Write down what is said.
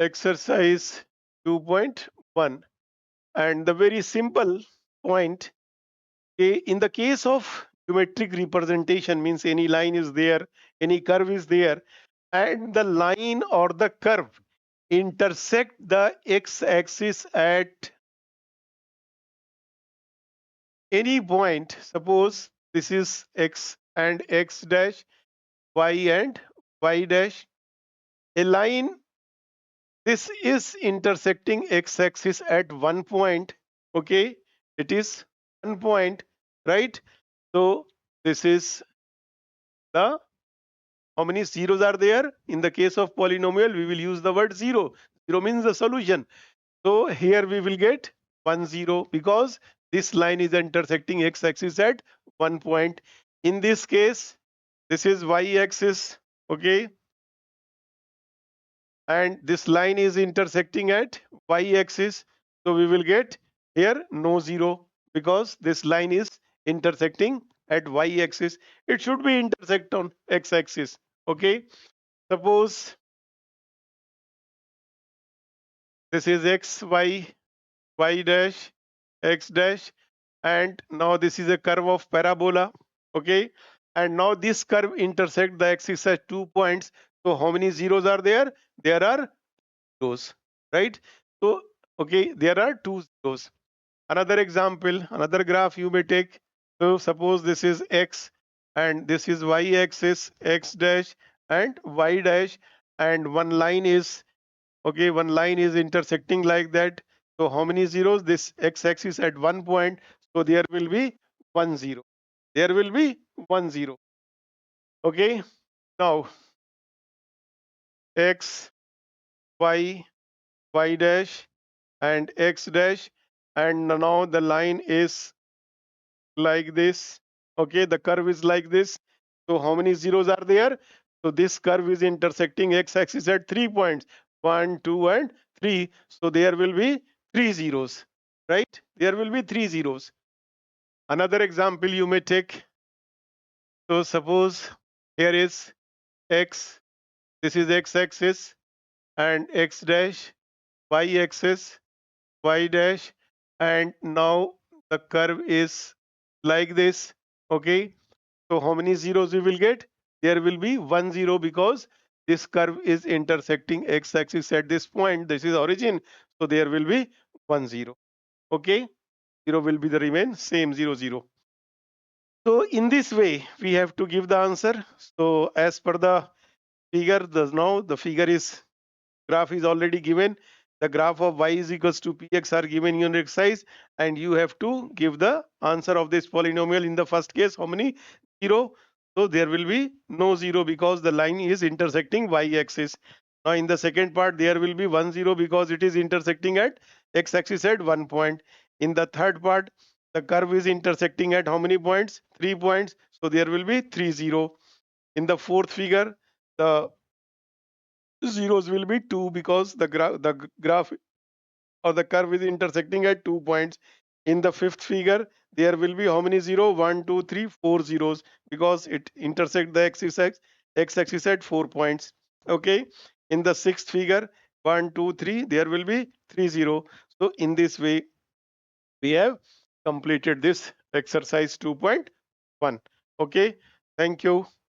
exercise 2.1, and the very simple point, in the case of geometric representation, means any line is there, any curve is there, and the line or the curve intersect the x-axis at any point. Suppose this is x and x dash, y and y dash. A line, this is intersecting x-axis at one point. Okay, it is one point, right? So this is the, how many zeros are there? In the case of polynomial, we will use the word zero. Zero means the solution. So here we will get 1 0 because this line is intersecting x-axis at one point. In this case, this is y-axis, okay, and this line is intersecting at y-axis. So we will get here no zero because this line is intersecting at y-axis. It should be intersect on x-axis. Okay, suppose this is x, y dash, x dash, and now this is a curve of parabola. Okay, and now this curve intersect the axis at 2 points. So how many zeros are there? There are zeros, right? So okay, there are 2 zeros. Another example, another graph you may take. So suppose this is x and this is y axis, x dash and y dash, and one line is, okay, one line is intersecting like that. So how many zeros? This x-axis at one point. So there will be 1 0. There will be 1 0. Okay. Now x, y, y dash, and x dash, and now the line is like this. Okay, the curve is like this. So how many zeros are there? So this curve is intersecting x-axis at 3 points, 1, 2, and 3. So there will be 3 zeros, right? There will be 3 zeros. Another example you may take. So suppose here is x, this is x-axis, and x dash, y-axis, y dash, and now the curve is like this. Okay, so how many zeros we will get? There will be 1 0 because this curve is intersecting x-axis at this point. This is origin, so there will be 1 0. Okay, 0 will be the remain same, 0 0. So in this way we have to give the answer. So as per the figure, now the figure is, graph is already given. The graph of y is equals to px are given in your exercise, and you have to give the answer of this polynomial. In the first case, how many? 0. So there will be no 0 because the line is intersecting y-axis. Now in the second part, there will be 1 0 because it is intersecting at x-axis at one point. In the third part, the curve is intersecting at how many points? 3 points. So there will be 3 0. In the fourth figure, the zeros will be 2 because the graph or the curve is intersecting at 2 points. In the fifth figure, there will be how many 0? 1, 2, 3, 4 zeros because it intersect the x-axis at 4 points. Okay. In the sixth figure, 1, 2, 3, there will be 3 0. So in this way, we have completed this exercise 2.1. Okay. Thank you.